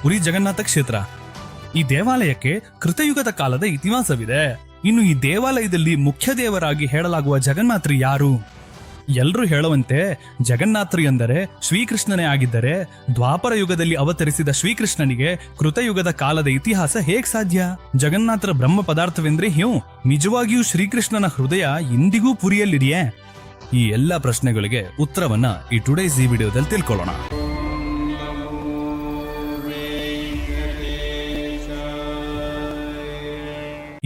ಪುರಿ ಜಗನ್ನಾಥ ಕ್ಷೇತ್ರ. ಈ ದೇವಾಲಯಕ್ಕೆ ಕೃತಯುಗದ ಕಾಲದ ಇತಿಹಾಸವಿದೆ. ಇನ್ನು ಈ ದೇವಾಲಯದಲ್ಲಿ ಮುಖ್ಯ ದೇವರಾಗಿ ಹೇಳಲಾಗುವ ಜಗನ್ನಾಥರು ಯಾರು? ಎಲ್ಲರೂ ಹೇಳುವಂತೆ ಜಗನ್ನಾಥರು ಎಂದರೆ ಶ್ರೀಕೃಷ್ಣನೇ ಆಗಿದ್ದರೆ ದ್ವಾಪರ ಯುಗದಲ್ಲಿ ಅವತರಿಸಿದ ಶ್ರೀಕೃಷ್ಣನಿಗೆ ಕೃತಯುಗದ ಕಾಲದ ಇತಿಹಾಸ ಹೇಗ್ ಸಾಧ್ಯ? ಜಗನ್ನಾಥರ ಬ್ರಹ್ಮ ಪದಾರ್ಥವೆಂದ್ರೆ ನಿಜವಾಗಿಯೂ ಶ್ರೀಕೃಷ್ಣನ ಹೃದಯ ಇಂದಿಗೂ ಪುರಿಯಲ್ಲಿದೆಯೇ? ಈ ಎಲ್ಲ ಪ್ರಶ್ನೆಗಳಿಗೆ ಉತ್ತರವನ್ನ ಈ ಟುಡೇಸ್ ಈ ವಿಡಿಯೋದಲ್ಲಿ ತಿಳ್ಕೊಳ್ಳೋಣ.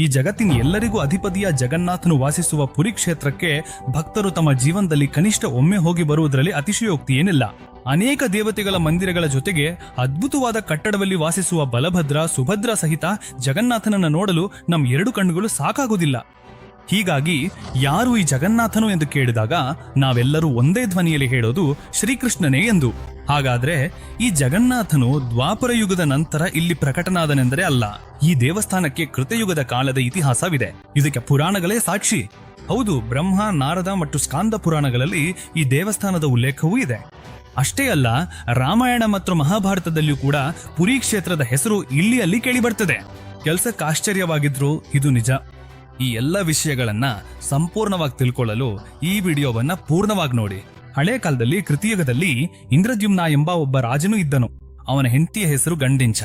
ಈ ಜಗತ್ತಿನ ಎಲ್ಲರಿಗೂ ಅಧಿಪತಿಯ ಜಗನ್ನಾಥನು ವಾಸಿಸುವ ಪುರಿ ಕ್ಷೇತ್ರಕ್ಕೆ ಭಕ್ತರು ತಮ್ಮ ಜೀವನದಲ್ಲಿ ಕನಿಷ್ಠ ಒಮ್ಮೆ ಹೋಗಿ ಬರುವುದರಲ್ಲಿ ಅತಿಶಯೋಕ್ತಿ ಏನಿಲ್ಲ. ಅನೇಕ ದೇವತೆಗಳ ಮಂದಿರಗಳ ಜೊತೆಗೆ ಅದ್ಭುತವಾದ ಕಟ್ಟಡದಲ್ಲಿ ವಾಸಿಸುವ ಬಲಭದ್ರ ಸುಭದ್ರ ಸಹಿತ ಜಗನ್ನಾಥನನ್ನು ನೋಡಲು ನಮ್ಮ ಎರಡು ಕಣ್ಣುಗಳು ಸಾಕಾಗುವುದಿಲ್ಲ. ಹೀಗಾಗಿ ಯಾರು ಈ ಜಗನ್ನಾಥನು ಎಂದು ಕೇಳಿದಾಗ ನಾವೆಲ್ಲರೂ ಒಂದೇ ಧ್ವನಿಯಲ್ಲಿ ಹೇಳೋದು ಶ್ರೀಕೃಷ್ಣನೇ ಎಂದು. ಹಾಗಾದ್ರೆ ಈ ಜಗನ್ನಾಥನು ದ್ವಾಪರ ಯುಗದ ನಂತರ ಇಲ್ಲಿ ಪ್ರಕಟನಾದನೆಂದರೆ ಅಲ್ಲ. ಈ ದೇವಸ್ಥಾನಕ್ಕೆ ಕೃತಯುಗದ ಕಾಲದ ಇತಿಹಾಸವಿದೆ. ಇದಕ್ಕೆ ಪುರಾಣಗಳೇ ಸಾಕ್ಷಿ. ಹೌದು, ಬ್ರಹ್ಮ, ನಾರದ ಮತ್ತು ಸ್ಕಾಂದ ಪುರಾಣಗಳಲ್ಲಿ ಈ ದೇವಸ್ಥಾನದ ಉಲ್ಲೇಖವೂ ಇದೆ. ಅಷ್ಟೇ ಅಲ್ಲ, ರಾಮಾಯಣ ಮತ್ತು ಮಹಾಭಾರತದಲ್ಲಿಯೂ ಕೂಡ ಪುರಿ ಕ್ಷೇತ್ರದ ಹೆಸರು ಇಲ್ಲಿ ಅಲ್ಲಿ ಕೇಳಿ ಬರ್ತದೆ. ಕೆಲ್ಸಕ್ಕೆ ಆಶ್ಚರ್ಯವಾಗಿದ್ರು ಇದು ನಿಜ. ಈ ಎಲ್ಲ ವಿಷಯಗಳನ್ನ ಸಂಪೂರ್ಣವಾಗಿ ತಿಳ್ಕೊಳ್ಳಲು ಈ ವಿಡಿಯೋವನ್ನ ಪೂರ್ಣವಾಗಿ ನೋಡಿ. ಹಳೆ ಕಾಲದಲ್ಲಿ ಕೃತಯುಗದಲ್ಲಿ ಇಂದ್ರದ್ಯುಮ್ನ ಎಂಬ ಒಬ್ಬ ರಾಜನು ಇದ್ದನು. ಅವನ ಹೆಂಡತಿಯ ಹೆಸರು ಗಂಡಿಂಚ.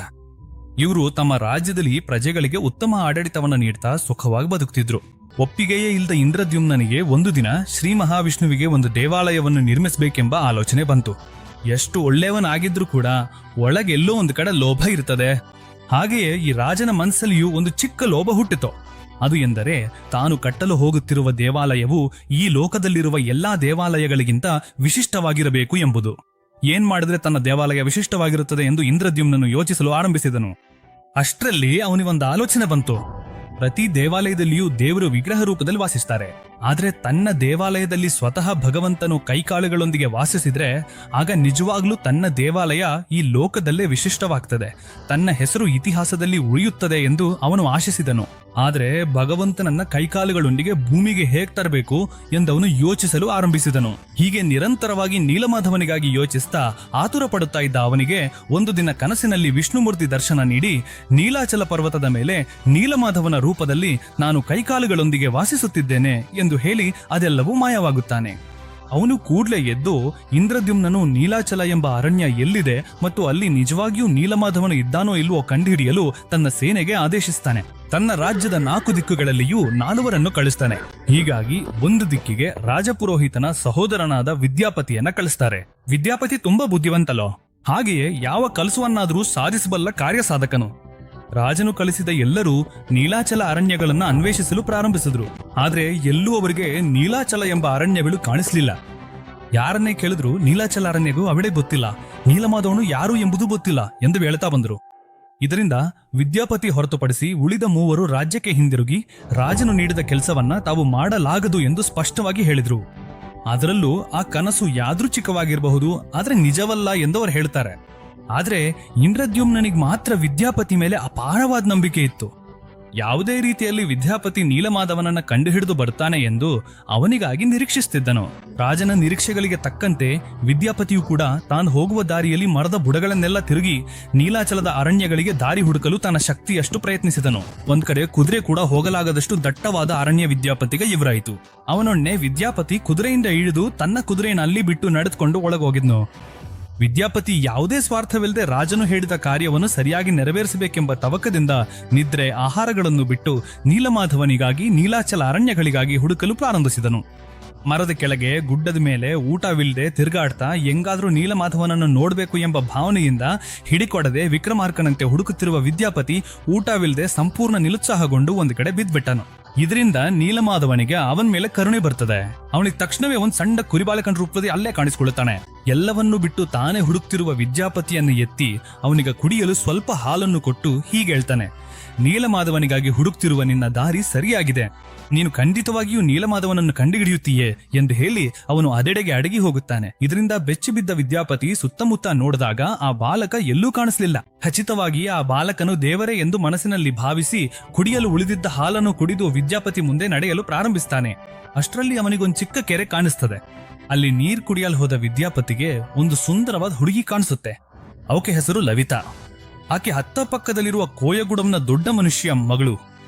ಇವರು ತಮ್ಮ ರಾಜ್ಯದಲ್ಲಿ ಪ್ರಜೆಗಳಿಗೆ ಉತ್ತಮ ಆಡಳಿತವನ್ನು ನೀಡ್ತಾ ಸುಖವಾಗಿ ಬದುಕ್ತಿದ್ರು. ಒಪ್ಪಿಗೆಯೇ ಇಲ್ಲದ ಇಂದ್ರದ್ಯುಮ್ನನಿಗೆ ಒಂದು ದಿನ ಶ್ರೀ ಮಹಾವಿಷ್ಣುವಿಗೆ ಒಂದು ದೇವಾಲಯವನ್ನು ನಿರ್ಮಿಸಬೇಕೆಂಬ ಆಲೋಚನೆ ಬಂತು. ಎಷ್ಟು ಒಳ್ಳೆಯವನಾಗಿದ್ರೂ ಕೂಡ ಒಳಗೆಲ್ಲೋ ಒಂದು ಕಡೆ ಲೋಭ ಇರ್ತದೆ. ಹಾಗೆಯೇ ಈ ರಾಜನ ಮನಸ್ಸಲ್ಲಿಯೂ ಒಂದು ಚಿಕ್ಕ ಲೋಭ ಹುಟ್ಟಿತು. ಅದು ಎಂದರೆ ತಾನು ಕಟ್ಟಲು ಹೋಗುತ್ತಿರುವ ದೇವಾಲಯವು ಈ ಲೋಕದಲ್ಲಿರುವ ಎಲ್ಲಾ ದೇವಾಲಯಗಳಿಗಿಂತ ವಿಶಿಷ್ಟವಾಗಿರಬೇಕು ಎಂಬುದು. ಏನ್ ಮಾಡಿದ್ರೆ ತನ್ನ ದೇವಾಲಯ ವಿಶಿಷ್ಟವಾಗಿರುತ್ತದೆ ಎಂದು ಇಂದ್ರದ್ಯುಮ್ನನು ಯೋಚಿಸಲು ಆರಂಭಿಸಿದನು. ಅಷ್ಟರಲ್ಲಿ ಅವನಿಗೊಂದು ಆಲೋಚನೆ ಬಂತು. ಪ್ರತಿ ದೇವಾಲಯದಲ್ಲಿಯೂ ದೇವರು ವಿಗ್ರಹ ರೂಪದಲ್ಲಿ ವಾಸಿಸ್ತಾರೆ. ಆದ್ರೆ ತನ್ನ ದೇವಾಲಯದಲ್ಲಿ ಸ್ವತಃ ಭಗವಂತನು ಕೈಕಾಲುಗಳೊಂದಿಗೆ ವಾಸಿಸಿದ್ರೆ ಆಗ ನಿಜವಾಗ್ಲೂ ತನ್ನ ದೇವಾಲಯ ಈ ಲೋಕದಲ್ಲೇ ವಿಶಿಷ್ಟವಾಗ್ತದೆ, ತನ್ನ ಹೆಸರು ಇತಿಹಾಸದಲ್ಲಿ ಉಳಿಯುತ್ತದೆ ಎಂದು ಅವನು ಆಶಿಸಿದನು. ಆದ್ರೆ ಭಗವಂತನನ್ನ ಕೈಕಾಲುಗಳೊಂದಿಗೆ ಭೂಮಿಗೆ ಹೇಗ್ ತರಬೇಕು ಎಂದವನು ಯೋಚಿಸಲು ಆರಂಭಿಸಿದನು. ಹೀಗೆ ನಿರಂತರವಾಗಿ ನೀಲಮಾಧವನಿಗಾಗಿ ಯೋಚಿಸ್ತಾ ಆತುರ ಪಡುತ್ತಾ ಇದ್ದ ಅವನಿಗೆ ಒಂದು ದಿನ ಕನಸಿನಲ್ಲಿ ವಿಷ್ಣುಮೂರ್ತಿ ದರ್ಶನ ನೀಡಿ ನೀಲಾಚಲ ಪರ್ವತದ ಮೇಲೆ ನೀಲಮಾಧವನ ರೂಪದಲ್ಲಿ ನಾನು ಕೈಕಾಲುಗಳೊಂದಿಗೆ ವಾಸಿಸುತ್ತಿದ್ದೇನೆ ಎಂದು ಹೇಳಿ ಅದೆಲ್ಲವೂ ಮಾಯವಾಗುತ್ತಾನೆ. ಅವನು ಕೂಡ್ಲೆ ಎದ್ದು ಇಂದ್ರದ್ಯುಮ್ನನು ನೀಲಾಚಲ ಎಂಬ ಅರಣ್ಯ ಎಲ್ಲಿದೆ ಮತ್ತು ಅಲ್ಲಿ ನಿಜವಾಗಿಯೂ ನೀಲಮಾಧವನು ಇದ್ದಾನೋ ಇಲ್ವೋ ಕಂಡುಹಿಡಿಯಲು ತನ್ನ ಸೇನೆಗೆ ಆದೇಶಿಸ್ತಾನೆ. ತನ್ನ ರಾಜ್ಯದ 4 ದಿಕ್ಕುಗಳಲ್ಲಿಯೂ 4 ಕಳಿಸ್ತಾನೆ. ಹೀಗಾಗಿ ಒಂದು ದಿಕ್ಕಿಗೆ ರಾಜಪುರೋಹಿತನ ಸಹೋದರನಾದ ವಿದ್ಯಾಪತಿಯನ್ನ ಕಳಿಸ್ತಾರೆ. ವಿದ್ಯಾಪತಿ ತುಂಬಾ ಬುದ್ಧಿವಂತಲೋ, ಹಾಗೆಯೇ ಯಾವ ಕಲಸುವನ್ನಾದರೂ ಸಾಧಿಸಬಲ್ಲ ಕಾರ್ಯಸಾಧಕನು. ರಾಜನು ಕಳಿಸಿದ ಎಲ್ಲರೂ ನೀಲಾಚಲ ಅರಣ್ಯಗಳನ್ನು ಅನ್ವೇಷಿಸಲು ಪ್ರಾರಂಭಿಸಿದ್ರು. ಆದ್ರೆ ಎಲ್ಲೂ ಅವರಿಗೆ ನೀಲಾಚಲ ಎಂಬ ಅರಣ್ಯಗಳು ಕಾಣಿಸ್ಲಿಲ್ಲ. ಯಾರನ್ನೇ ಕೇಳಿದ್ರು ನೀಲಾಚಲ ಅರಣ್ಯಗೂ ಅವಳೇ ಗೊತ್ತಿಲ್ಲ, ನೀಲಮಾಧವನು ಯಾರು ಎಂಬುದು ಗೊತ್ತಿಲ್ಲ ಎಂದು ಹೇಳ್ತಾ ಬಂದ್ರು. ಇದರಿಂದ ವಿದ್ಯಾಪತಿ ಹೊರತುಪಡಿಸಿ ಉಳಿದ 3 ರಾಜ್ಯಕ್ಕೆ ಹಿಂದಿರುಗಿ ರಾಜನು ನೀಡಿದ ಕೆಲಸವನ್ನ ತಾವು ಮಾಡಲಾಗದು ಎಂದು ಸ್ಪಷ್ಟವಾಗಿ ಹೇಳಿದ್ರು. ಅದರಲ್ಲೂ ಆ ಕನಸು ಯಾದೃಚ್ಛಿಕವಾಗಿರಬಹುದು, ಆದ್ರೆ ನಿಜವಲ್ಲ ಎಂದು ಅವರು ಹೇಳ್ತಾರೆ. ಆದ್ರೆ ಇಂದ್ರದ್ಯುಮ್ನನಿಗೆ ಮಾತ್ರ ವಿದ್ಯಾಪತಿ ಮೇಲೆ ಅಪಾರವಾದ ನಂಬಿಕೆ ಇತ್ತು. ಯಾವುದೇ ರೀತಿಯಲ್ಲಿ ವಿದ್ಯಾಪತಿ ನೀಲಮಾಧವನನ್ನ ಕಂಡುಹಿಡಿದು ಬರ್ತಾನೆ ಎಂದು ಅವನಿಗಾಗಿ ನಿರೀಕ್ಷಿಸುತ್ತಿದ್ದನು. ರಾಜನ ನಿರೀಕ್ಷೆಗಳಿಗೆ ತಕ್ಕಂತೆ ವಿದ್ಯಾಪತಿಯು ಕೂಡ ತಾನು ಹೋಗುವ ದಾರಿಯಲ್ಲಿ ಮರದ ಬುಡಗಳನ್ನೆಲ್ಲ ತಿರುಗಿ ನೀಲಾಚಲದ ಅರಣ್ಯಗಳಿಗೆ ದಾರಿ ಹುಡುಕಲು ತನ್ನ ಶಕ್ತಿಯಷ್ಟು ಪ್ರಯತ್ನಿಸಿದನು. ಒಂದ್ ಕಡೆ ಕುದುರೆ ಕೂಡ ಹೋಗಲಾಗದಷ್ಟು ದಟ್ಟವಾದ ಅರಣ್ಯ ವಿದ್ಯಾಪತಿಗೆ ಎದುರಾಯಿತು. ಅವನೊಣ್ಣೆ ವಿದ್ಯಾಪತಿ ಕುದುರೆಯಿಂದ ಇಳಿದು ತನ್ನ ಕುದುರೆಯನ್ನು ಅಲ್ಲಿ ಬಿಟ್ಟು ನಡೆದುಕೊಂಡು ಒಳಗೋಗಿದ್ನು. ವಿದ್ಯಾಪತಿ ಯಾವುದೇ ಸ್ವಾರ್ಥವಿಲ್ಲದೆ ರಾಜನು ಹೇಳಿದ ಕಾರ್ಯವನ್ನು ಸರಿಯಾಗಿ ನೆರವೇರಿಸಬೇಕೆಂಬ ತವಕದಿಂದ ನಿದ್ರೆ ಆಹಾರಗಳನ್ನು ಬಿಟ್ಟು ನೀಲಮಾಧವನಿಗಾಗಿ ನೀಲಾಚಲ ಅರಣ್ಯಗಳಿಗಾಗಿ ಹುಡುಕಲು ಪ್ರಾರಂಭಿಸಿದನು. ಮರದ ಕೆಳಗೆ ಗುಡ್ಡದ ಮೇಲೆ ಊಟವಿಲ್ಲದೆ ತಿರುಗಾಡ್ತಾ ಹೆಂಗಾದ್ರೂ ನೀಲಮಾಧವನನ್ನು ನೋಡಬೇಕು ಎಂಬ ಭಾವನೆಯಿಂದ ಹಿಡಿಕೊಡದೆ ವಿಕ್ರಮಾರ್ಕನಂತೆ ಹುಡುಕುತ್ತಿರುವ ವಿದ್ಯಾಪತಿ ಊಟವಿಲ್ಲದೆ ಸಂಪೂರ್ಣ ನಿರುತ್ಸಾಹಗೊಂಡು ಒಂದು ಕಡೆ ಬಿದ್ದ್ಬಿಟ್ಟನು. ಇದರಿಂದ ನೀಲಮಾಧವನಿಗೆ ಅವನ ಮೇಲೆ ಕರುಣೆ ಬರ್ತದೆ. ಅವನಿಗೆ ತಕ್ಷಣವೇ ಒಂದು ಸಣ್ಣ ಕುರಿಬಾಲಕನ ರೂಪದಲ್ಲಿ ಅಲ್ಲೇ ಕಾಣಿಸಿಕೊಳ್ಳುತ್ತಾನೆ. ಎಲ್ಲವನ್ನೂ ಬಿಟ್ಟು ತಾನೇ ಹುಡುಕ್ತಿರುವ ವಿದ್ಯಾಪತಿಯನ್ನು ಎತ್ತಿ ಅವನಿಗೆ ಕುಡಿಯಲು ಸ್ವಲ್ಪ ಹಾಲನ್ನು ಕೊಟ್ಟು ಹೀಗೆ ಹೇಳ್ತಾನೆ, ನೀಲಮಾಧವನಿಗಾಗಿ ಹುಡುಕ್ತಿರುವ ನಿನ್ನ ದಾರಿ ಸರಿಯಾಗಿದೆ, ನೀನು ಖಂಡಿತವಾಗಿಯೂ ನೀಲಮಾಧವನನ್ನು ಕಂಡುಹಿಡಿಯುತ್ತೀಯೇ ಎಂದು ಹೇಳಿ ಅವನು ಅದೆಡೆಗೆ ಅಡಗಿ ಹೋಗುತ್ತಾನೆ. ಇದರಿಂದ ಬೆಚ್ಚಿಬಿದ್ದ ವಿದ್ಯಾಪತಿ ಸುತ್ತಮುತ್ತ ನೋಡಿದಾಗ ಆ ಬಾಲಕ ಎಲ್ಲೂ ಕಾಣಿಸಲಿಲ್ಲ. ಖಚಿತವಾಗಿ ಆ ಬಾಲಕನು ದೇವರೇ ಎಂದು ಮನಸ್ಸಿನಲ್ಲಿ ಭಾವಿಸಿ ಕುಡಿಯಲು ಉಳಿದಿದ್ದ ಹಾಲನ್ನು ಕುಡಿದು ವಿದ್ಯಾಪತಿ ಮುಂದೆ ನಡೆಯಲು ಪ್ರಾರಂಭಿಸ್ತಾನೆ. ಅಷ್ಟರಲ್ಲಿ ಅವನಿಗೊಂದು ಚಿಕ್ಕ ಕೆರೆ ಕಾಣಿಸ್ತದೆ. ಅಲ್ಲಿ ನೀರ್ ಕುಡಿಯಲು ಹೋದ ವಿದ್ಯಾಪತಿಗೆ ಒಂದು ಸುಂದರವಾದ ಹುಡುಗಿ ಕಾಣಿಸುತ್ತೆ. ಅವಕ್ಕೆ ಹೆಸರು ಲವಿತಾ. ಆಕೆ ಅಕ್ಕಪಕ್ಕದಲ್ಲಿರುವ ಕೋಯಗುಡಂನ ದೊಡ್ಡ ಮನುಷ್ಯ ಮಗಳು.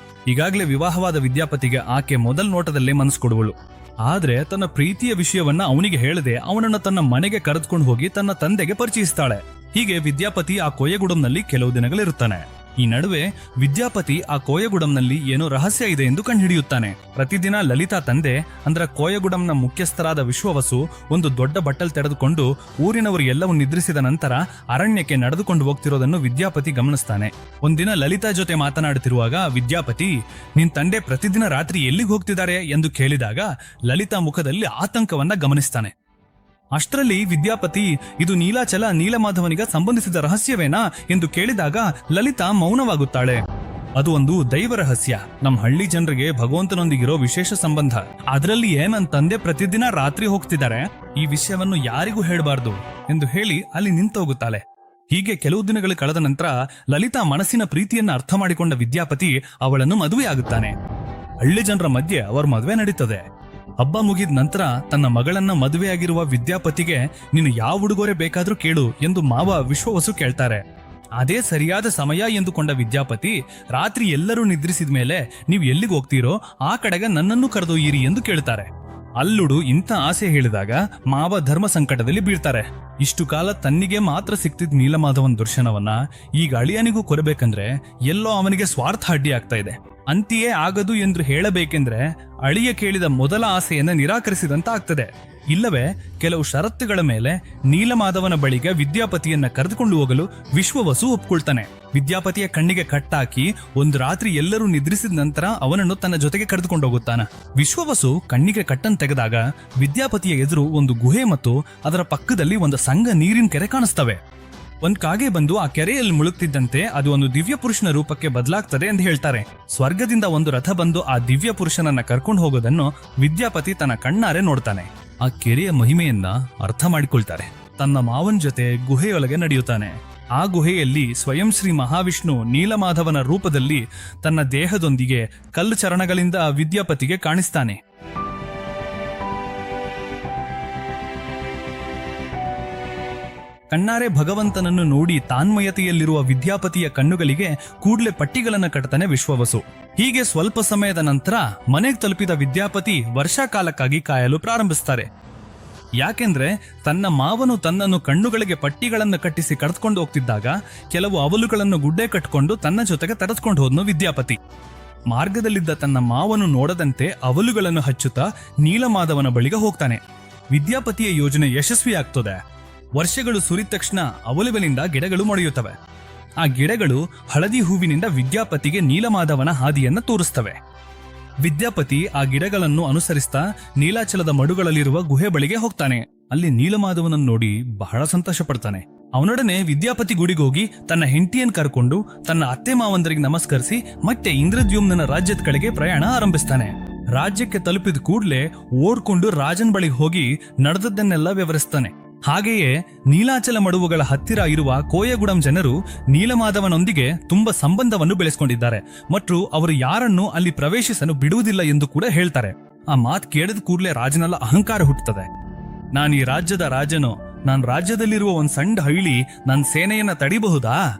ಈಗಾಗಲೇ ವಿವಾಹವಾದ ವಿದ್ಯಾಪತಿಗೆ ಆಕೆ ಮೊದಲ ನೋಟದಲ್ಲೇ ಮನಸ್ಸು ಕೊಡುವಳು. ಆದ್ರೆ ತನ್ನ ಪ್ರೀತಿಯ ವಿಷಯವನ್ನ ಅವನಿಗೆ ಹೇಳದೆ ಅವನನ್ನ ತನ್ನ ಮನೆಗೆ ಕರೆದುಕೊಂಡು ಹೋಗಿ ತನ್ನ ತಂದೆಗೆ ಪರಿಚಯಿಸ್ತಾಳೆ. ಹೀಗೆ ವಿದ್ಯಾಪತಿ ಆ ಕೋಯಗುಡಂನಲ್ಲಿ ಕೆಲವು ದಿನಗಳಿರುತ್ತಾನೆ. ಈ ನಡುವೆ ವಿದ್ಯಾಪತಿ ಆ ಕೋಯಗುಡಂನಲ್ಲಿ ಏನೋ ರಹಸ್ಯ ಇದೆ ಎಂದು ಕಂಡುಹಿಡಿಯುತ್ತಾನೆ. ಪ್ರತಿದಿನ ಲಲಿತಾ ತಂದೆ ಅಂದ್ರೆ ಕೋಯಗುಡಂನ ಮುಖ್ಯಸ್ಥರಾದ ವಿಶ್ವವಸು ಒಂದು ದೊಡ್ಡ ಬಟ್ಟಲ್ ತೆರೆದುಕೊಂಡು ಊರಿನವರು ಎಲ್ಲವೂ ನಿದ್ರಿಸಿದ ನಂತರ ಅರಣ್ಯಕ್ಕೆ ನಡೆದುಕೊಂಡು ಹೋಗ್ತಿರೋದನ್ನು ವಿದ್ಯಾಪತಿ ಗಮನಿಸ್ತಾನೆ. ಒಂದಿನ ಲಲಿತಾ ಜೊತೆ ಮಾತನಾಡುತ್ತಿರುವಾಗ ವಿದ್ಯಾಪತಿ, ನಿನ್ ತಂದೆ ಪ್ರತಿದಿನ ರಾತ್ರಿ ಎಲ್ಲಿಗೆ ಹೋಗ್ತಿದ್ದಾರೆ ಎಂದು ಕೇಳಿದಾಗ ಲಲಿತಾ ಮುಖದಲ್ಲಿ ಆತಂಕವನ್ನ ಗಮನಿಸ್ತಾನೆ. ಅಷ್ಟರಲ್ಲಿ ವಿದ್ಯಾಪತಿ, ಇದು ನೀಲಮಾಧವನಿಗೆ ಸಂಬಂಧಿಸಿದ ರಹಸ್ಯವೇನಾ ಎಂದು ಕೇಳಿದಾಗ ಲಲಿತಾ ಮೌನವಾಗುತ್ತಾಳೆ. ಅದು ಒಂದು ದೈವ ರಹಸ್ಯ. ನಮ್ಮ ಹಳ್ಳಿ ಜನರಿಗೆ ಭಗವಂತನೊಂದಿಗಿರೋ ವಿಶೇಷ ಸಂಬಂಧ. ಅದರಲ್ಲಿ ನನ್ನ ತಂದೆ ಪ್ರತಿದಿನ ರಾತ್ರಿ ಹೋಗ್ತಿದ್ದಾರೆ, ಈ ವಿಷಯವನ್ನು ಯಾರಿಗೂ ಹೇಳಬಾರ್ದು ಎಂದು ಹೇಳಿ ಅಲ್ಲಿ ನಿಂತೋಗುತ್ತಾಳೆ. ಹೀಗೆ ಕೆಲವು ದಿನಗಳು ಕಳೆದ ನಂತರ ಲಲಿತಾ ಮನಸ್ಸಿನ ಪ್ರೀತಿಯನ್ನ ಅರ್ಥ ಮಾಡಿಕೊಂಡ ವಿದ್ಯಾಪತಿ ಅವಳನ್ನು ಮದುವೆಯಾಗುತ್ತಾನೆ. ಹಳ್ಳಿ ಜನರ ಮಧ್ಯೆ ಅವರ ಮದುವೆ ನಡೀತದೆ. ಹಬ್ಬ ಮುಗಿದ ನಂತರ ತನ್ನ ಮಗಳನ್ನ ಮದುವೆಯಾಗಿರುವ ವಿದ್ಯಾಪತಿಗೆ ನೀನು ಯಾವ ಉಡುಗೊರೆ ಬೇಕಾದ್ರೂ ಕೇಳು ಎಂದು ಮಾವ ವಿಶ್ವವಸು ಕೇಳ್ತಾರೆ. ಅದೇ ಸರಿಯಾದ ಸಮಯ ಎಂದುಕೊಂಡ ವಿದ್ಯಾಪತಿ, ರಾತ್ರಿ ಎಲ್ಲರೂ ನಿದ್ರಿಸಿದ ಮೇಲೆ ನೀವು ಎಲ್ಲಿಗೆ ಹೋಗ್ತೀರೋ ಆ ಕಡೆಗೆ ನನ್ನನ್ನು ಕರೆದೊಯ್ಯಿರಿ ಎಂದು ಕೇಳ್ತಾರೆ. ಅಲ್ಲುಡು ಇಂಥ ಆಸೆ ಹೇಳಿದಾಗ ಮಾವ ಧರ್ಮ ಸಂಕಟದಲ್ಲಿ ಬೀಳ್ತಾರೆ. ಇಷ್ಟು ಕಾಲ ತನ್ನಿಗೆ ಮಾತ್ರ ಸಿಕ್ತಿದ್ ನೀಲಮಾಧವನ್ ದರ್ಶನವನ್ನ ಈಗ ಅಳಿಯನಿಗೂ ಕೊರಬೇಕಂದ್ರೆ ಎಲ್ಲೋ ಅವನಿಗೆ ಸ್ವಾರ್ಥ ಅಡ್ಡಿ ಆಗ್ತಾ ಇದೆ. ಅಂತೆಯೇ ಆಗದು ಎಂದು ಹೇಳಬೇಕೆಂದ್ರೆ ಅಳಿಯ ಕೇಳಿದ ಮೊದಲ ಆಸೆಯನ್ನು ನಿರಾಕರಿಸಿದಂತ ಆಗ್ತದೆ. ಇಲ್ಲವೇ ಕೆಲವು ಷರತ್ತುಗಳ ಮೇಲೆ ನೀಲಮಾಧವನ ಬಳಿಗೆ ವಿದ್ಯಾಪತಿಯನ್ನ ಕರೆದುಕೊಂಡು ಹೋಗಲು ವಿಶ್ವವಸು ಒಪ್ಕೊಳ್ತಾನೆ. ವಿದ್ಯಾಪತಿಯ ಕಣ್ಣಿಗೆ ಕಟ್ಟಾಕಿ ಒಂದು ರಾತ್ರಿ ಎಲ್ಲರೂ ನಿದ್ರಿಸಿದ ನಂತರ ಅವನನ್ನು ತನ್ನ ಜೊತೆಗೆ ಕರೆದುಕೊಂಡು ಹೋಗುತ್ತಾನೆ. ವಿಶ್ವವಸು ಕಣ್ಣಿಗೆ ಕಟ್ಟನ್ನು ತೆಗೆದಾಗ ವಿದ್ಯಾಪತಿಯ ಎದುರು ಒಂದು ಗುಹೆ ಮತ್ತು ಅದರ ಪಕ್ಕದಲ್ಲಿ ಒಂದು ಸಣ್ಣ ನೀರಿನ ಕೆರೆ ಕಾಣಿಸ್ತವೆ. ಒಂದ್ ಕಾಗೆ ಬಂದು ಆ ಕೆರೆಯಲ್ಲಿ ಮುಳುಗ್ತಿದ್ದಂತೆ ಅದು ಒಂದು ದಿವ್ಯ ಪುರುಷನ ರೂಪಕ್ಕೆ ಬದಲಾಗ್ತದೆ ಎಂದು ಹೇಳ್ತಾರೆ. ಸ್ವರ್ಗದಿಂದ ಒಂದು ರಥ ಬಂದು ಆ ದಿವ್ಯ ಪುರುಷನನ್ನ ಕರ್ಕೊಂಡು ಹೋಗೋದನ್ನು ವಿದ್ಯಾಪತಿ ತನ್ನ ಕಣ್ಣಾರೆ ನೋಡ್ತಾನೆ. ಆ ಕೆರೆಯ ಮಹಿಮೆಯನ್ನ ಅರ್ಥ ಮಾಡಿಕೊಳ್ತಾರೆ. ತನ್ನ ಮಾವನ್ ಜೊತೆ ಗುಹೆಯೊಳಗೆ ನಡೆಯುತ್ತಾನೆ. ಆ ಗುಹೆಯಲ್ಲಿ ಸ್ವಯಂ ಶ್ರೀ ಮಹಾವಿಷ್ಣು ನೀಲಮಾಧವನ ರೂಪದಲ್ಲಿ ತನ್ನ ದೇಹದೊಂದಿಗೆ ಕಲ್ಲು ಚರಣಗಳಿಂದ ವಿದ್ಯಾಪತಿಗೆ ಕಾಣಿಸ್ತಾನೆ. ಕಣ್ಣಾರೆ ಭಗವಂತನನ್ನು ನೋಡಿ ತಾನ್ಮಯತೆಯಲ್ಲಿರುವ ವಿದ್ಯಾಪತಿಯ ಕಣ್ಣುಗಳಿಗೆ ಕೂಡ್ಲೆ ಪಟ್ಟಿಗಳನ್ನು ಕಟ್ತಾನೆ ವಿಶ್ವವಸು. ಹೀಗೆ ಸ್ವಲ್ಪ ಸಮಯದ ನಂತರ ಮನೆಗೆ ತಲುಪಿದ ವಿದ್ಯಾಪತಿ ವರ್ಷಾಕಾಲಕ್ಕಾಗಿ ಕಾಯಲು ಪ್ರಾರಂಭಿಸ್ತಾರೆ. ಯಾಕೆಂದ್ರೆ ತನ್ನ ಮಾವನು ತನ್ನನ್ನು ಕಣ್ಣುಗಳಿಗೆ ಪಟ್ಟಿಗಳನ್ನು ಕಟ್ಟಿಸಿ ಕರೆದುಕೊಂಡು ಹೋಗ್ತಿದ್ದಾಗ ಕೆಲವು ಅವಲುಗಳನ್ನು ಗುಡ್ಡೆ ಕಟ್ಟಿಕೊಂಡು ತನ್ನ ಜೊತೆಗೆ ತರೆದುಕೊಂಡು ಹೋದ್ನು ವಿದ್ಯಾಪತಿ. ಮಾರ್ಗದಲ್ಲಿದ್ದ ತನ್ನ ಮಾವನು ನೋಡದಂತೆ ಅವಲುಗಳನ್ನು ಹಚ್ಚುತ್ತಾ ನೀಲಮಾಧವನ ಬಳಿಗೆ ಹೋಗ್ತಾನೆ. ವಿದ್ಯಾಪತಿಯ ಯೋಜನೆ ಯಶಸ್ವಿಯಾಗ್ತದೆ. ವರ್ಷಗಳು ಸುರಿದ ತಕ್ಷಣ ಅವಲುಗಳಿಂದ ಗಿಡಗಳು ಮೊಳೆಯುತ್ತವೆ. ಆ ಗಿಡಗಳು ಹಳದಿ ಹೂವಿನಿಂದ ವಿದ್ಯಾಪತಿಗೆ ನೀಲಮಾಧವನ ಹಾದಿಯನ್ನ ತೋರಿಸ್ತವೆ. ವಿದ್ಯಾಪತಿ ಆ ಗಿಡಗಳನ್ನು ಅನುಸರಿಸ್ತಾ ನೀಲಾಚಲದ ಮಡುಗಳಲ್ಲಿರುವ ಗುಹೆ ಬಳಿಗೆ ಹೋಗ್ತಾನೆ. ಅಲ್ಲಿ ನೀಲಮಾಧವನನ್ನು ನೋಡಿ ಬಹಳ ಸಂತೋಷ ಪಡ್ತಾನೆ. ಅವನೊಡನೆ ವಿದ್ಯಾಪತಿ ಗುಡಿಗೋಗಿ ತನ್ನ ಹೆಂಡತಿಯನ್ನು ಕರ್ಕೊಂಡು ತನ್ನ ಅತ್ತೆ ಮಾವಂದರಿಗೆ ನಮಸ್ಕರಿಸಿ ಮತ್ತೆ ಇಂದ್ರದ್ಯುಮ್ನ ರಾಜ್ಯದ ಕಡೆಗೆ ಪ್ರಯಾಣ ಆರಂಭಿಸ್ತಾನೆ. ರಾಜ್ಯಕ್ಕೆ ತಲುಪಿದ ಕೂಡಲೇ ಓಡ್ಕೊಂಡು ರಾಜನ್ ಬಳಿಗೆ ಹೋಗಿ ನಡೆದದ್ದನ್ನೆಲ್ಲ ವಿವರಿಸ್ತಾನೆ. ಹಾಗೆಯೇ ನೀಲಾಚಲ ಮಡುವುಗಳ ಹತ್ತಿರ ಇರುವ ಕೋಯಗುಡಂ ಜನರು ನೀಲಮಾಧವನೊಂದಿಗೆ ತುಂಬಾ ಸಂಬಂಧವನ್ನು ಬೆಳೆಸಿಕೊಂಡಿದ್ದಾರೆ ಮತ್ತು ಅವರು ಯಾರನ್ನು ಅಲ್ಲಿ ಪ್ರವೇಶಿಸಲು ಬಿಡುವುದಿಲ್ಲ ಎಂದು ಕೂಡ ಹೇಳ್ತಾರೆ. ಆ ಮಾತು ಕೇಳಿದ ಕೂಡಲೇ ರಾಜನೆಲ್ಲ ಅಹಂಕಾರ ಹುಟ್ಟುತ್ತದೆ. ನಾನು ಈ ರಾಜ್ಯದ ರಾಜನು, ನಾನು ರಾಜ್ಯದಲ್ಲಿರುವ ಒಂದ್ ಸಣ್ಣ ಹಳ್ಳಿ ನನ್ನ ಸೇನೆಯನ್ನ ತಡಿಬಹುದಾ,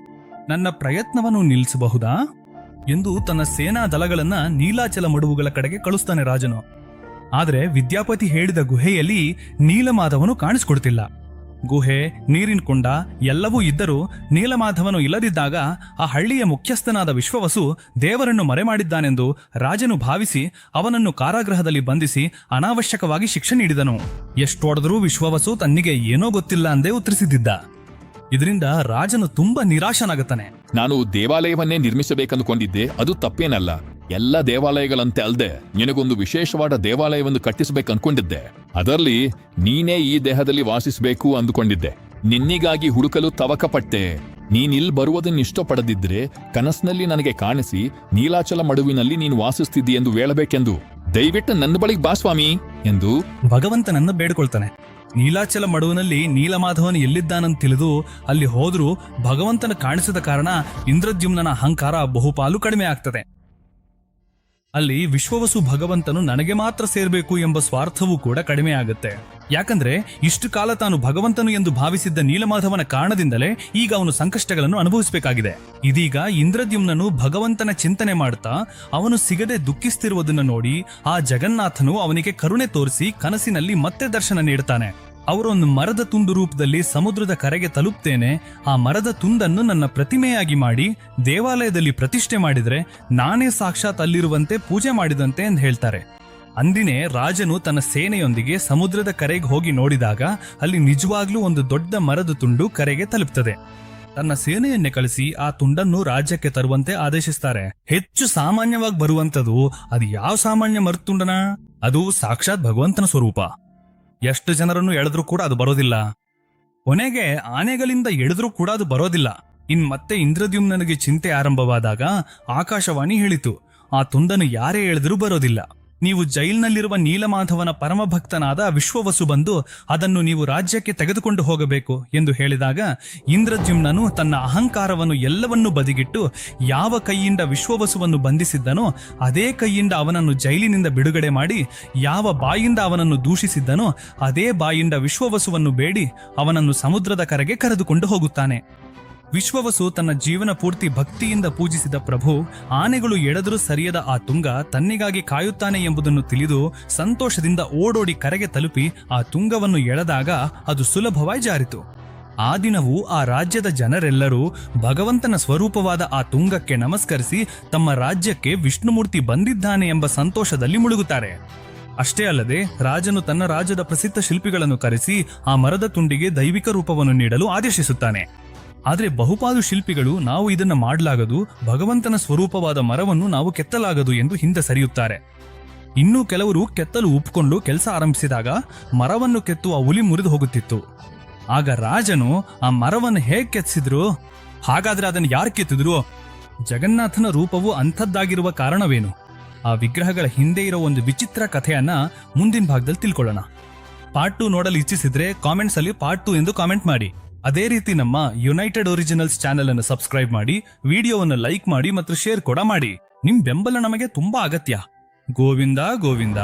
ನನ್ನ ಪ್ರಯತ್ನವನ್ನು ನಿಲ್ಲಿಸಬಹುದಾ ಎಂದು ತನ್ನ ಸೇನಾ ದಳಗಳನ್ನ ನೀಲಾಚಲ ಮಡುವುಗಳ ಕಡೆಗೆ ಕಳಿಸ್ತಾನೆ ರಾಜನು. ಆದ್ರೆ ವಿದ್ಯಾಪತಿ ಹೇಳಿದ ಗುಹೆಯಲ್ಲಿ ನೀಲಮಾಧವನು ಕಾಣಿಸ್ಕೊಡ್ತಿಲ್ಲ. ಗುಹೆ, ನೀರಿನ ಕೊಂಡ ಎಲ್ಲವೂ ಇದ್ದರೂ ನೀಲಮಾಧವನು ಇಲ್ಲದಿದ್ದಾಗ ಆ ಹಳ್ಳಿಯ ಮುಖ್ಯಸ್ಥನಾದ ವಿಶ್ವವಸು ದೇವರನ್ನು ಮರೆಮಾಡಿದ್ದಾನೆಂದು ರಾಜನು ಭಾವಿಸಿ ಅವನನ್ನು ಕಾರಾಗೃಹದಲ್ಲಿ ಬಂಧಿಸಿ ಅನಾವಶ್ಯಕವಾಗಿ ಶಿಕ್ಷೆ ನೀಡಿದನು. ಎಷ್ಟೊಡೆದರೂ ವಿಶ್ವವಸು ತನ್ನಿಗೆ ಏನೋ ಗೊತ್ತಿಲ್ಲ ಅಂದೇ ಉತ್ತರಿಸಿದ್ದ. ಇದರಿಂದ ರಾಜನು ತುಂಬಾ ನಿರಾಶನಾಗುತ್ತಾನೆ. ನಾನು ದೇವಾಲಯವನ್ನೇ ನಿರ್ಮಿಸಬೇಕಂದುಕೊಂಡಿದ್ದೆ, ಅದು ತಪ್ಪೇನಲ್ಲ. ಎಲ್ಲ ದೇವಾಲಯಗಳಂತೆ ಅಲ್ಲದೆ ನಿನಗೊಂದು ವಿಶೇಷವಾದ ದೇವಾಲಯವನ್ನು ಕಟ್ಟಿಸಬೇಕಂದ್ಕೊಂಡಿದ್ದೆ. ಅದರಲ್ಲಿ ನೀನೇ ಈ ದೇಹದಲ್ಲಿ ವಾಸಿಸಬೇಕು ಅಂದುಕೊಂಡಿದ್ದೆ. ನಿನ್ನಿಗಾಗಿ ಹುಡುಕಲು ತವಕಪಟ್ಟೆ. ನೀನಿಲ್ ಬರುವುದನ್ನು ಇಷ್ಟಪಡದಿದ್ರೆ ಕನಸಿನಲ್ಲಿ ನನಗೆ ಕಾಣಿಸಿ ನೀಲಾಚಲ ಮಡುವಿನಲ್ಲಿ ನೀನು ವಾಸಿಸ್ತಿದ್ದಿ ಎಂದು ಹೇಳಬೇಕೆಂದು ದಯವಿಟ್ಟು ನನ್ನ ಬಳಿಗೆ ಬಾ ಸ್ವಾಮಿ ಎಂದು ಭಗವಂತನನ್ನು ಬೇಡಿಕೊಳ್ತಾನೆ. ನೀಲಾಚಲ ಮಡುವಿನಲ್ಲಿ ನೀಲಮಾಧವನು ಎಲ್ಲಿದ್ದಾನಂತ ತಿಳಿದು ಅಲ್ಲಿ ಹೋದ್ರೂ ಭಗವಂತನ ಕಾಣಿಸಿದ ಕಾರಣ ಇಂದ್ರದ್ಯುಮ್ನ ಅಹಂಕಾರ ಬಹುಪಾಲು ಕಡಿಮೆ ಆಗ್ತದೆ. ಅಲ್ಲಿ ವಿಶ್ವವಸು ಭಗವಂತನು ನನಗೆ ಮಾತ್ರ ಸೇರ್ಬೇಕು ಎಂಬ ಸ್ವಾರ್ಥವೂ ಕೂಡ ಕಡಿಮೆ ಆಗುತ್ತೆ. ಯಾಕಂದ್ರೆ ಇಷ್ಟು ಕಾಲ ತಾನು ಭಗವಂತನು ಎಂದು ಭಾವಿಸಿದ್ದ ನೀಲಮಾಧವನ ಕಾರಣದಿಂದಲೇ ಈಗ ಅವನು ಸಂಕಷ್ಟಗಳನ್ನು ಅನುಭವಿಸಬೇಕಾಗಿದೆ. ಇದೀಗ ಇಂದ್ರದ್ಯುಮ್ನನು ಭಗವಂತನ ಚಿಂತನೆ ಮಾಡ್ತಾ ಅವನು ಸಿಗದೆ ದುಃಖಿಸ್ತಿರುವುದನ್ನು ನೋಡಿ ಆ ಜಗನ್ನಾಥನು ಅವನಿಗೆ ಕರುಣೆ ತೋರಿಸಿ ಕನಸಿನಲ್ಲಿ ಮತ್ತೆ ದರ್ಶನ ನೀಡುತ್ತಾನೆ. ಅವರೊಂದು ಮರದ ತುಂಡು ರೂಪದಲ್ಲಿ ಸಮುದ್ರದ ಕರೆಗೆ ತಲುಪ್ತೇನೆ, ಆ ಮರದ ತುಂಡನ್ನು ನನ್ನ ಪ್ರತಿಮೆಯಾಗಿ ಮಾಡಿ ದೇವಾಲಯದಲ್ಲಿ ಪ್ರತಿಷ್ಠೆ ಮಾಡಿದ್ರೆ ನಾನೇ ಸಾಕ್ಷಾತ್ ಅಲ್ಲಿರುವಂತೆ ಪೂಜೆ ಮಾಡಿದಂತೆ ಎಂದು ಹೇಳ್ತಾರೆ. ಅಂದಿನೇ ರಾಜನು ತನ್ನ ಸೇನೆಯೊಂದಿಗೆ ಸಮುದ್ರದ ಕರೆಗೆ ಹೋಗಿ ನೋಡಿದಾಗ ಅಲ್ಲಿ ನಿಜವಾಗ್ಲೂ ಒಂದು ದೊಡ್ಡ ಮರದ ತುಂಡು ಕರೆಗೆ ತಲುಪ್ತದೆ. ತನ್ನ ಸೇನೆಯನ್ನೇ ಕಳಿಸಿ ಆ ತುಂಡನ್ನು ರಾಜ್ಯಕ್ಕೆ ತರುವಂತೆ ಆದೇಶಿಸ್ತಾರೆ. ಹೆಚ್ಚು ಸಾಮಾನ್ಯವಾಗಿ ಬರುವಂತದ್ದು ಅದು ಯಾವ ಸಾಮಾನ್ಯ ಮರದ ತುಂಡನ? ಅದು ಸಾಕ್ಷಾತ್ ಭಗವಂತನ ಸ್ವರೂಪ. ಎಷ್ಟು ಜನರನ್ನು ಎಳೆದ್ರೂ ಕೂಡ ಅದು ಬರೋದಿಲ್ಲ. ಕೊನೆಗೆ ಆನೆಗಳಿಂದ ಎಳೆದ್ರೂ ಕೂಡ ಅದು ಬರೋದಿಲ್ಲ. ಮತ್ತೆ ಇಂದ್ರದ್ಯುಮ್ನನಿಗೆ ಚಿಂತೆ ಆರಂಭವಾದಾಗ ಆಕಾಶವಾಣಿ ಹೇಳಿತು, ಆ ತುಂಡನ್ನು ಯಾರೇ ಎಳೆದ್ರೂ ಬರೋದಿಲ್ಲ. ನೀವು ಜೈಲ್ನಲ್ಲಿರುವ ನೀಲಮಾಧವನ ಪರಮಭಕ್ತನಾದ ವಿಶ್ವವಸು ಬಂದು ಅದನ್ನು ನೀವು ರಾಜ್ಯಕ್ಕೆ ತೆಗೆದುಕೊಂಡು ಹೋಗಬೇಕು ಎಂದು ಹೇಳಿದಾಗ ಇಂದ್ರದ್ಯುಮ್ನನು ತನ್ನ ಅಹಂಕಾರವನ್ನು ಎಲ್ಲವನ್ನೂ ಬದಿಗಿಟ್ಟು ಯಾವ ಕೈಯಿಂದ ವಿಶ್ವವಸುವನ್ನು ಬಂಧಿಸಿದ್ದನೋ ಅದೇ ಕೈಯಿಂದ ಅವನನ್ನು ಜೈಲಿನಿಂದ ಬಿಡುಗಡೆ ಮಾಡಿ, ಯಾವ ಬಾಯಿಂದ ಅವನನ್ನು ದೂಷಿಸಿದ್ದನೋ ಅದೇ ಬಾಯಿಂದ ವಿಶ್ವವಸುವನ್ನು ಬೇಡಿ ಅವನನ್ನು ಸಮುದ್ರದ ಕರೆಗೆ ಕರೆದುಕೊಂಡು ಹೋಗುತ್ತಾನೆ. ವಿಶ್ವವಸು ತನ್ನ ಜೀವನ ಪೂರ್ತಿ ಭಕ್ತಿಯಿಂದ ಪೂಜಿಸಿದ ಪ್ರಭು ಆನೆಗಳು ಎಳೆದರೂ ಸರಿಯದ ಆ ತುಂಗ ತನ್ನಿಗಾಗಿ ಕಾಯುತ್ತಾನೆ ಎಂಬುದನ್ನು ತಿಳಿದು ಸಂತೋಷದಿಂದ ಓಡೋಡಿ ಕರೆಗೆ ತಲುಪಿ ಆ ತುಂಗವನ್ನು ಎಳೆದಾಗ ಅದು ಸುಲಭವಾಗಿ ಜಾರಿತು. ಆ ದಿನವೂ ಆ ರಾಜ್ಯದ ಜನರೆಲ್ಲರೂ ಭಗವಂತನ ಸ್ವರೂಪವಾದ ಆ ತುಂಗಕ್ಕೆ ನಮಸ್ಕರಿಸಿ ತಮ್ಮ ರಾಜ್ಯಕ್ಕೆ ವಿಷ್ಣುಮೂರ್ತಿ ಬಂದಿದ್ದಾನೆ ಎಂಬ ಸಂತೋಷದಲ್ಲಿ ಮುಳುಗುತ್ತಾರೆ. ಅಷ್ಟೇ ಅಲ್ಲದೆ ರಾಜನು ತನ್ನ ರಾಜ್ಯದ ಪ್ರಸಿದ್ಧ ಶಿಲ್ಪಿಗಳನ್ನು ಕರೆಸಿ ಆ ಮರದ ತುಂಡಿಗೆ ದೈವಿಕ ರೂಪವನ್ನು ನೀಡಲು ಆದೇಶಿಸುತ್ತಾನೆ. ಆದರೆ ಬಹುಪಾಲು ಶಿಲ್ಪಿಗಳು ನಾವು ಇದನ್ನ ಮಾಡಲಾಗದು, ಭಗವಂತನ ಸ್ವರೂಪವಾದ ಮರವನ್ನು ನಾವು ಕೆತ್ತಲಾಗದು ಎಂದು ಹಿಂದೆ ಸರಿಯುತ್ತಾರೆ. ಇನ್ನೂ ಕೆಲವರು ಕೆತ್ತಲು ಒಪ್ಪಿಕೊಂಡು ಕೆಲಸ ಆರಂಭಿಸಿದಾಗ ಮರವನ್ನು ಕೆತ್ತುವ ಉಲಿ ಮುರಿದು ಹೋಗುತ್ತಿತ್ತು. ಆಗ ರಾಜನು ಆ ಮರವನ್ನು ಹೇಗೆ ಕೆತ್ತಿಸಿದ್ರು, ಹಾಗಾದ್ರೆ ಅದನ್ನು ಯಾರು ಕೆತ್ತಿದ್ರು? ಜಗನ್ನಾಥನ ರೂಪವು ಅಂಥದ್ದಾಗಿರುವ ಕಾರಣವೇನು? ಆ ವಿಗ್ರಹಗಳ ಹಿಂದೆ ಇರೋ ಒಂದು ವಿಚಿತ್ರ ಕಥೆಯನ್ನ ಮುಂದಿನ ಭಾಗದಲ್ಲಿ ತಿಳ್ಕೊಳ್ಳೋಣ. ಪಾರ್ಟ್ 2 ನೋಡಲು ಇಚ್ಛಿಸಿದ್ರೆ ಕಾಮೆಂಟ್ಸ್ ಅಲ್ಲಿ ಪಾರ್ಟ್ 2 ಎಂದು ಕಾಮೆಂಟ್ ಮಾಡಿ. ಅದೇ ರೀತಿ ನಮ್ಮ ಯುನೈಟೆಡ್ ಒರಿಜಿನಲ್ಸ್ ಚಾನೆಲ್ ಅನ್ನು ಸಬ್ಸ್ಕ್ರೈಬ್ ಮಾಡಿ, ವಿಡಿಯೋವನ್ನು ಲೈಕ್ ಮಾಡಿ ಮತ್ತು ಶೇರ್ ಕೂಡ ಮಾಡಿ. ನಿಮ್ ಬೆಂಬಲ ನಮಗೆ ತುಂಬಾ ಅಗತ್ಯ. ಗೋವಿಂದ ಗೋವಿಂದ.